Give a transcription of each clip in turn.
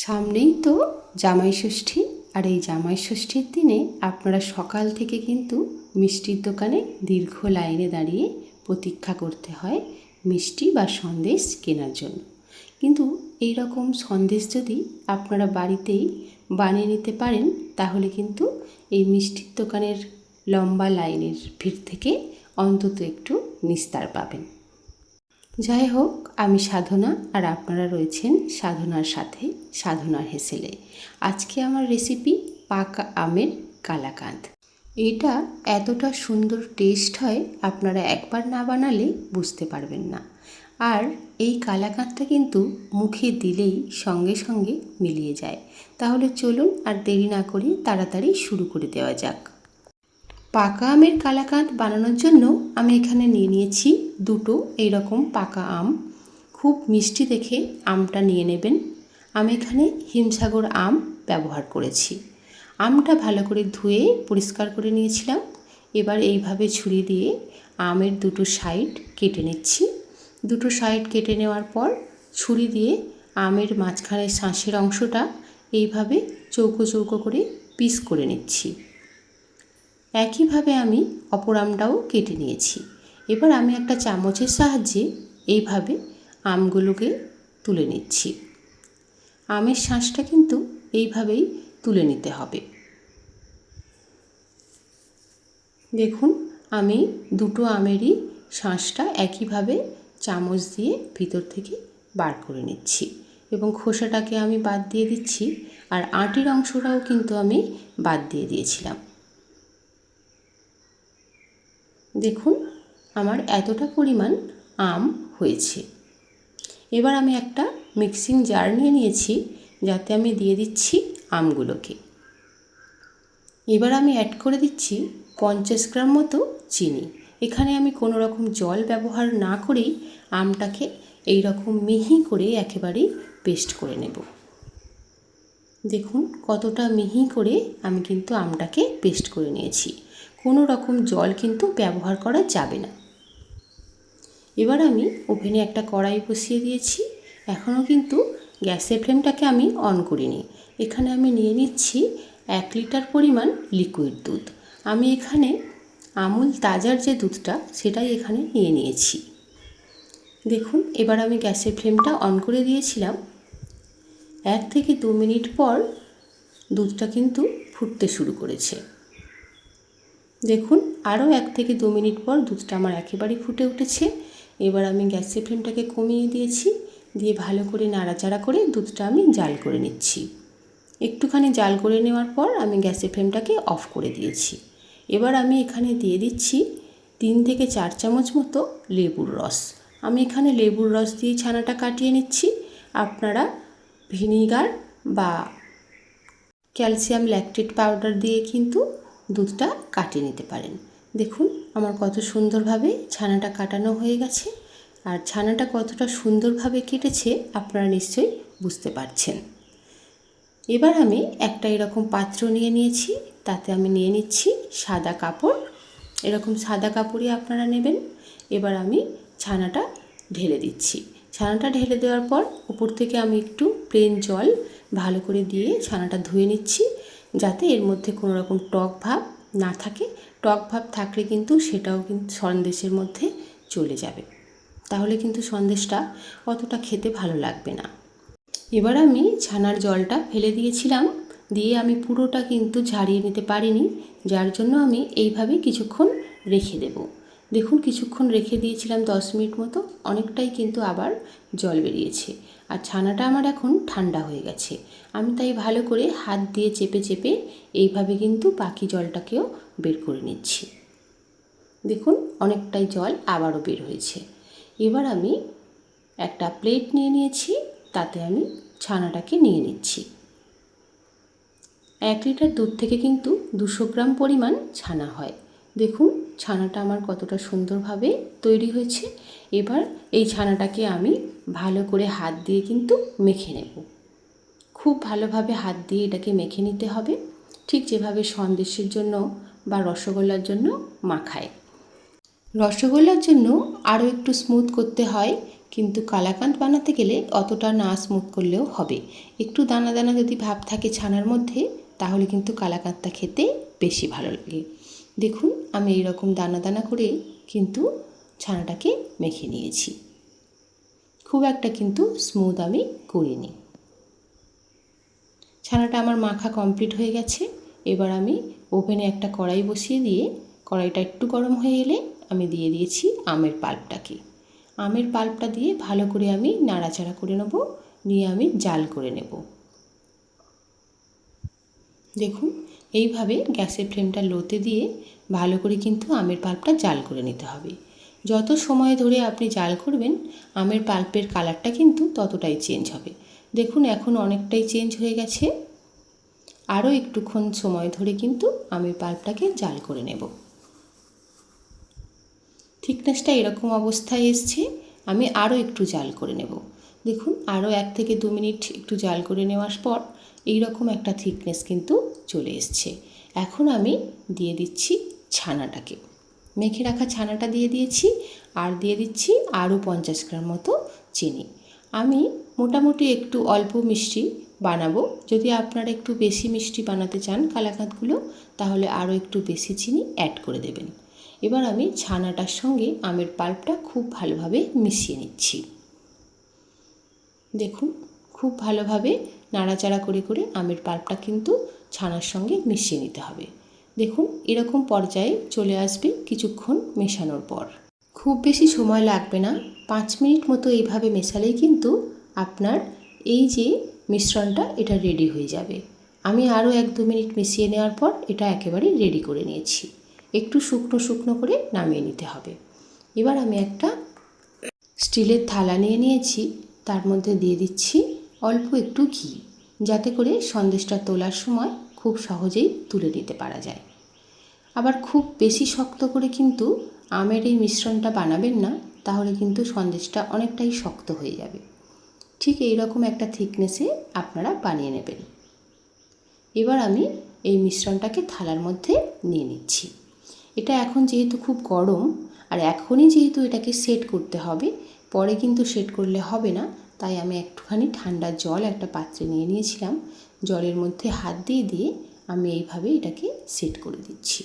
সামনেই তো জামাই ষষ্ঠী, আর এই জামাই ষষ্ঠীর দিনে আপনারা সকাল থেকে কিন্তু মিষ্টির দোকানে দীর্ঘ লাইনে দাঁড়িয়ে প্রতীক্ষা করতে হয় মিষ্টি বা সন্দেশ কেনার জন্য। কিন্তু এই রকম সন্দেশ যদি আপনারা বাড়িতেই বানিয়ে নিতে পারেন, তাহলে কিন্তু এই মিষ্টির দোকানের লম্বা লাইনের ভিড় থেকে অন্তত একটু নিস্তার পাবেন। যাই হোক, আমি সাধনা, আর আপনারা রয়েছেন সাধনার সাথে, সাধনার হেসেলে। আজকে আমার রেসিপি পাকা আমের কালাকাঁদ। এটা এতটা সুন্দর টেস্ট হয়, আপনারা একবার না বানালে বুঝতে পারবেন না। আর এই কালাকাঁদটা কিন্তু মুখে দিলেই সঙ্গে সঙ্গে মিলিয়ে যায়। তাহলে চলুন আর দেরি না করে তাড়াতাড়ি শুরু করে দেওয়া যাক। পাকা আমের কালাকাঁদ বানানোর জন্য আমি এখানে নিয়ে নিয়েছি দুটো এইরকম পাকা আম। খুব মিষ্টি দেখে আমটা নিয়ে নেবেন। আমি এখানে হিমসাগর আম ব্যবহার করেছি। আমটা ভালো করে ধুয়ে পরিষ্কার করে নিয়েছিলাম। এবার এইভাবে ছুরি দিয়ে আমের দুটো সাইড কেটে নিচ্ছি। দুটো সাইড কেটে নেওয়ার পর ছুরি দিয়ে আমের মাঝখানের শাঁসের অংশটা এইভাবে চৌকো চৌকো করে পিস করে নিচ্ছি। একইভাবে আমি অপর আমটাও কেটে নিয়েছি। এবার আমি একটা চামচের সাহায্যে এইভাবে আমগুলোকে তুলে নিচ্ছি। আমের শাঁসটা কিন্তু এইভাবেই তুলে নিতে হবে। দেখুন, আমি দুটো আমেরই শাঁসটা একইভাবে চামচ দিয়ে ভিতর থেকে বার করে নিচ্ছি এবং খোসাটাকে আমি বাদ দিয়ে দিচ্ছি। আর আটির অংশটাও কিন্তু আমি বাদ দিয়ে দিয়েছিলাম। দেখুন, আমার এতটা পরিমাণ আম হয়েছে। এবার আমি একটা মিক্সিং জার নিয়ে নিয়েছি, যাতে আমি দিয়ে দিচ্ছি আমগুলোকে। এবার আমি অ্যাড করে দিচ্ছি 50 গ্রাম মতো চিনি। এখানে আমি কোনো রকম জল ব্যবহার না করেই আমটাকে এই রকম মিহি করে একেবারেই পেস্ট করে নেব। দেখুন কতটা মিহি করে আমি কিন্তু আমটাকে পেস্ট করে নিয়েছি। কোনো রকম জল কিন্তু ব্যবহার করা যাবে না। এবার আমি ওভেনে একটা কড়াই বসিয়ে দিয়েছি। এখনও কিন্তু গ্যাসের ফ্লেমটাকে আমি অন করিনি। এখানে আমি নিয়ে নিচ্ছি 1 লিটার পরিমাণ লিকুইড দুধ। আমি এখানে আমুল তাজার যে দুধটা, সেটাই এখানে নিয়ে নিয়েছি। দেখুন, এবার আমি গ্যাসের ফ্লেমটা অন করে দিয়েছিলাম। 1 থেকে 2 মিনিট পর দুধটা কিন্তু ফুটতে শুরু করেছে। দেখুন, আরও 1 থেকে 2 মিনিট পর দুধটা আমার একেবারেই ফুটে উঠেছে। এবার আমি গ্যাসের ফ্লেমটাকে কমিয়ে দিয়েছি, দিয়ে ভালো করে নাড়াচাড়া করে দুধটা আমি জাল করে নিচ্ছি। একটুখানি জাল করে নেওয়ার পর আমি গ্যাসের ফ্লেমটাকে অফ করে দিয়েছি। এবার আমি এখানে দিয়ে দিচ্ছি 3 থেকে 4 চামচ মতো লেবুর রস। আমি এখানে লেবুর রস দিয়ে ছানাটা কাটিয়ে নিচ্ছি। আপনারা ভিনিগার বা ক্যালসিয়াম ল্যাকটেট পাউডার দিয়ে কিন্তু দুধটা কাটিয়ে নিতে পারেন। দেখুন, আমার কত সুন্দরভাবে ছানাটা কাটানো হয়ে গেছে। আর ছানাটা কতটা সুন্দরভাবে কেটেছে আপনারা নিশ্চয়ই বুঝতে পারছেন। এবার আমি একটা এরকম পাত্র নিয়ে নিয়েছি, তাতে আমি নিয়ে নিচ্ছি সাদা কাপড়। এরকম সাদা কাপড়ই আপনারা নেবেন। এবার আমি ছানাটা ঢেলে দিচ্ছি। ছানাটা ঢেলে দেওয়ার পর উপর থেকে আমি একটু প্লেন জল ভালো করে দিয়ে ছানাটা ধুয়ে নিচ্ছি, যাতে এর মধ্যে কোনো রকম টক ভাব না থাকে। টক ভাব থাকলে কিন্তু সেটাও কিন্তু সন্দেশের মধ্যে চলে যাবে, তাহলে কিন্তু সন্দেশটা অতটা খেতে ভালো লাগবে না। এবার আমি ছানার জলটা ফেলে দিয়েছিলাম, দিয়ে আমি পুরোটা কিন্তু ঝারিয়ে নিতে পারিনি, যার জন্য আমি এইভাবে কিছুক্ষণ রেখে দেব। দেখুন, কিছুক্ষণ রেখে দিয়েছিলাম 10 মিনিট মতো, অনেকটাই কিন্তু আবার জল বেরিয়েছে। আর ছানাটা আমার এখন ঠান্ডা হয়ে গেছে। আমি তাই ভালো করে হাত দিয়ে চেপে চেপে এইভাবে কিন্তু বাকি জলটাকেও বের করে নিচ্ছি। দেখুন, অনেকটাই জল আবারও বের হয়েছে। এবার আমি একটা প্লেট নিয়ে নিয়েছি, তাতে আমি ছানাটাকে নিয়ে নিচ্ছি। 1 লিটার দুধ থেকে কিন্তু 200 গ্রাম পরিমাণ ছানা হয়। দেখুন, ছানাটা আমার কতটা সুন্দরভাবে তৈরি হয়েছে। এবার এই ছানাটাকে আমি ভালো করে হাত দিয়ে কিন্তু মেখে নেব। খুব ভালোভাবে হাত দিয়ে এটাকে মেখে নিতে হবে, ঠিক যেভাবে সন্দেশের জন্য বা রসগোল্লার জন্য মাখায়। রসগোল্লার জন্য আরও একটু স্মুথ করতে হয়, কিন্তু কালাকাঁদ বানাতে গেলে অতটা না স্মুথ করলেও হবে। একটু দানা দানা যদি ভাব থাকে ছানার মধ্যে, তাহলে কিন্তু কালাকাঁদটা খেতে বেশি ভালো লাগে। দেখুন আমি এইরকম দানা দানা করে কিন্তু ছানাটাকে মেখে নিয়েছি। খুব একটা কিন্তু স্মুথ আমি করিনি। ছানাটা আমার মাখা কমপ্লিট হয়ে গেছে। এবার আমি ওভেনে একটা কড়াই বসিয়ে দিয়ে কড়াইটা একটু গরম হয়ে এলে আমি দিয়ে দিয়েছি আমের পাল্পটাকে। আমের পাল্পটা দিয়ে ভালো করে আমি নাড়াচাড়া করে নেব, নিয়ে আমি জাল করে নেব। দেখুন এইভাবে গ্যাসের ফ্লেমটা লোতে দিয়ে ভালো করে কিন্তু আমের পাল্পটা জাল করে নিতে হবে। যত সময় ধরে আপনি জাল করবেন আমের পাল্পের কালারটা কিন্তু ততটাই চেঞ্জ হবে। দেখুন এখন অনেকটাই চেঞ্জ হয়ে গেছে। আরও একটুক্ষণ সময় ধরে কিন্তু আমের পাল্পটাকে জাল করে নেব। থিকনেসটা এরকম অবস্থায় এসছে, আমি আরও একটু জাল করে নেব। দেখুন আরও 1 থেকে 2 মিনিট একটু জাল করে নেওয়ার পর এইরকম একটা থিকনেস কিন্তু চলে এসছে। এখন আমি দিয়ে দিচ্ছি ছানাটাকে। মেখে রাখা ছানাটা দিয়ে দিয়েছি, আর দিয়ে দিচ্ছি আরও 50 গ্রাম মতো চিনি। আমি মোটামুটি একটু অল্প মিষ্টি বানাবো। যদি আপনারা একটু বেশি মিষ্টি বানাতে চান কালাকাঁদগুলো, তাহলে আরও একটু বেশি চিনি অ্যাড করে দেবেন। এবার আমি ছানাটার সঙ্গে আমের পাল্পটা খুব ভালোভাবে মিশিয়ে নিচ্ছি। দেখুন খুব ভালোভাবে নাড়াচাড়া করে করে আমের পাল্পটা কিন্তু ছানার সঙ্গে মিশিয়ে নিতে হবে। দেখুন এরকম পর্যায়ে চলে আসবে কিছুক্ষণ মেশানোর পর। খুব বেশি সময় লাগবে না, 5 মিনিট মতো এইভাবে মেশালেই কিন্তু আপনার এই যে মিশ্রণটা এটা রেডি হয়ে যাবে। আমি আরও 1-2 মিনিট মিশিয়ে নেওয়ার পর এটা একেবারে রেডি করে নিয়েছি। একটু শুকনো শুকনো করে নামিয়ে নিতে হবে। এবার আমি একটা স্টিলের থালা নিয়ে নিয়েছি, তার মধ্যে দিয়ে দিচ্ছি অল্প একটু ঘি, যাতে করে সন্দেশটা তোলার সময় খুব সহজেই তুলে নিতে পারা যায়। আবার খুব বেশি শক্ত করে কিন্তু আমের এই মিশ্রণটা বানাবেন না, তাহলে কিন্তু সন্দেশটা অনেকটাই শক্ত হয়ে যাবে। ঠিক এই রকম একটা থিকনেসে আপনারা বানিয়ে নেবেন। এবার আমি এই মিশ্রণটাকে থালার মধ্যে নিয়ে নিচ্ছি। এটা এখন যেহেতু খুব গরম, আর এখনই যেহেতু এটাকে সেট করতে হবে, পরে কিন্তু সেট করলে হবে না, তাই আমি একটুখানি ঠান্ডা জল একটা পাত্রে নিয়ে নিয়েছিলাম। জলের মধ্যে হাত দিয়ে দিয়ে আমি এইভাবে এটাকে সেট করে দিচ্ছি।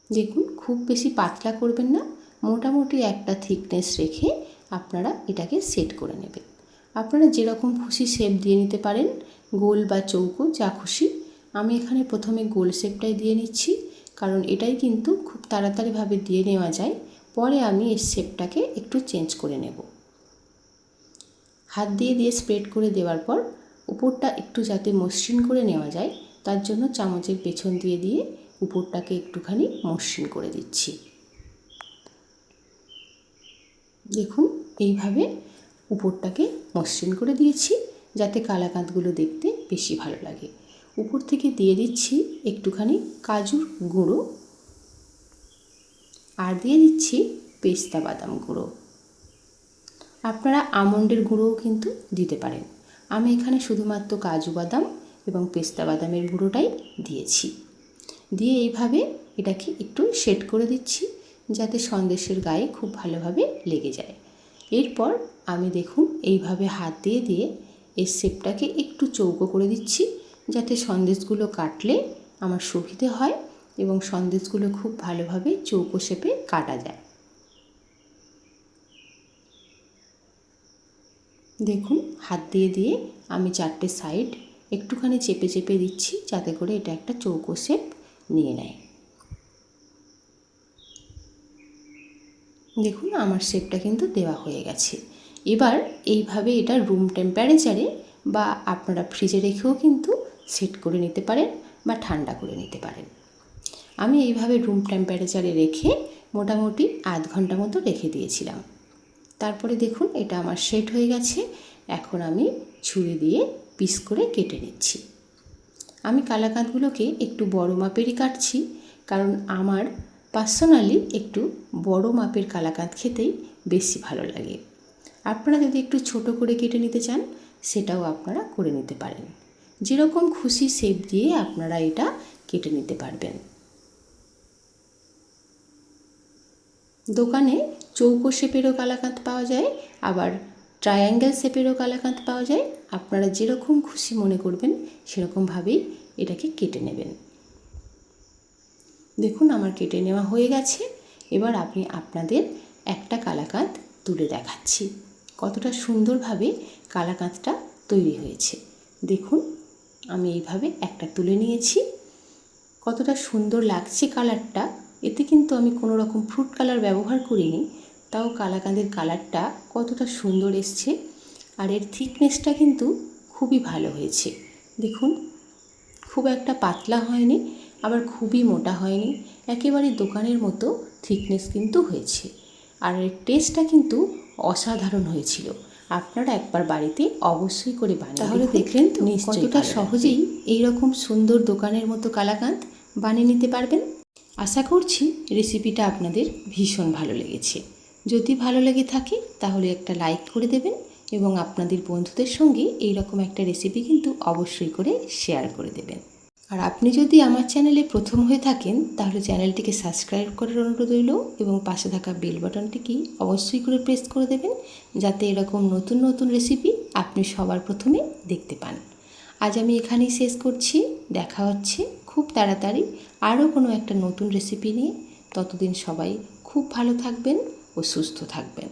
দেখুন খুব বেশি পাতলা করবেন না, মোটামুটি একটা থিকনেস রেখে আপনারা এটাকে সেট করে নেবেন। আপনারা যেরকম খুশি শেপ দিয়ে নিতে পারেন, গোল বা চৌকো যা খুশি। আমি এখানে প্রথমে গোল শেপটাই দিয়ে নিচ্ছি, কারণ এটাই কিন্তু খুব তাড়াতাড়িভাবে দিয়ে নেওয়া যায়। পরে আমি এই শেপটাকে একটু চেঞ্জ করে নেব। হাত দিয়ে দিয়ে স্প্রেড করে দেওয়ার পর উপরটা একটু যাতে মসৃণ করে নেওয়া যায়, তার জন্য চামচের পেছন দিয়ে দিয়ে উপরটাকে একটুখানি মসৃণ করে দিচ্ছি। দেখুন এইভাবে উপরটাকে মসৃণ করে দিয়েছি, যাতে কালাকাঁদগুলো দেখতে বেশি ভালো লাগে। উপর থেকে দিয়ে দিচ্ছি একটুখানি কাজুর গুঁড়ো, আর দিয়ে দিচ্ছি পেস্তা বাদাম গুঁড়ো। আপনারা আমন্ডের গুঁড়োও কিন্তু দিতে পারেন। আমি এখানে শুধুমাত্র কাজু বাদাম এবং পেস্তা বাদামের গুঁড়োটাই দিয়েছি। দিয়ে এইভাবে এটাকে একটু সেট করে দিচ্ছি, যাতে সন্দেশের গায়ে খুব ভালোভাবে লেগে যায়। এরপর আমি দেখুন এইভাবে হাত দিয়ে দিয়ে এই শেপটাকে একটু চৌকো করে দিচ্ছি, যাতে সন্দেশগুলো কাটলে আমার সুবিধে হয় এবং সন্দেশগুলো খুব ভালোভাবে চৌকো শেপে কাটা যায়। দেখুন হাত দিয়ে দিয়ে আমি 4টে সাইড একটুখানি চেপে চেপে দিচ্ছি, যাতে করে এটা একটা চৌকো শেপ নিয়ে নেয়। দেখুন আমার শেপটা কিন্তু দেওয়া হয়ে গেছে। এবার এইভাবে এটা রুম টেম্পারেচারে বা আপনারা ফ্রিজে রেখেও কিন্তু সেট করে নিতে পারেন বা ঠান্ডা করে নিতে পারেন। আমি এইভাবে রুম টেম্পারেচারে রেখে মোটামুটি আধ ঘন্টা মতো রেখে দিয়েছিলাম। তারপরে দেখুন এটা আমার সেট হয়ে গেছে। এখন আমি ছুরি দিয়ে পিস করে কেটে নিচ্ছি। আমি কালাকাঁদগুলোকে একটু বড় মাপেরই কাটছি, কারণ আমার পার্সোনালি একটু বড় মাপের কালাকাঁদ খেতেই বেশি ভালো লাগে। আপনারা যদি একটু ছোট করে কেটে নিতে চান, সেটাও আপনারা করে নিতে পারেন। যেরকম খুশি শেপ দিয়ে আপনারা এটা কেটে নিতে পারবেন। দোকানে চৌকো শেপেরও কালাকাঁদ পাওয়া যায়, আবার ট্রায়াঙ্গেল শেপেরও কালাকাঁদ পাওয়া যায়। আপনারা যেরকম খুশি মনে করবেন সেরকমভাবেই এটাকে কেটে নেবেন। দেখুন আমার কেটে নেওয়া হয়ে গেছে। এবার আমি আপনাদের একটা কালাকাঁদ তুলে দেখাচ্ছি কতটা সুন্দরভাবে কালাকাঁদটা তৈরি হয়েছে। দেখুন আমি এইভাবে একটা তুলে নিয়েছি। কতটা সুন্দর লাগছে কালারটা। এতে কিন্তু আমি কোনো রকম ফ্রুট কালার ব্যবহার করিনি, তাও কালাকাঁদের কালারটা কতটা সুন্দর এসছে। আর এর থিকনেসটা কিন্তু খুবই ভালো হয়েছে। দেখুন খুব একটা পাতলা হয়নি, আবার খুবই মোটা হয়নি, একেবারে দোকানের মতো থিকনেস কিন্তু হয়েছে। আর এর টেস্টটা কিন্তু অসাধারণ হয়েছিল। আপনারা একবার বাড়িতে অবশ্যই করে বানিয়ে তাহলে দেখলেন তো কতটা সহজেই এই রকম সুন্দর দোকানের মতো কালাকাঁদ বানিয়ে নিতে পারবেন। আশা করছি রেসিপিটা আপনাদের ভীষণ ভালো লেগেছে। যদি ভালো লেগে থাকে তাহলে একটা লাইক করে দেবেন এবং আপনাদের বন্ধুদের সঙ্গে এই রকম একটা রেসিপি কিন্তু অবশ্যই করে শেয়ার করে দেবেন। আর আপনি যদি আমার চ্যানেলে প্রথম হয়ে থাকেন তাহলে চ্যানেলটিকে সাবস্ক্রাইব করার অনুরোধ রইল এবং পাশে থাকা বেল বাটনটিকে অবশ্যই করে প্রেস করে দেবেন, যাতে এরকম নতুন নতুন রেসিপি আপনি সবার প্রথমে দেখতে পান। আজ আমি এখানেই শেষ করছি। দেখা হচ্ছে খুব তাড়াতাড়ি আরও কোনো একটা নতুন রেসিপি নিয়ে। ততদিন সবাই খুব ভালো থাকবেন ও সুস্থ থাকবেন।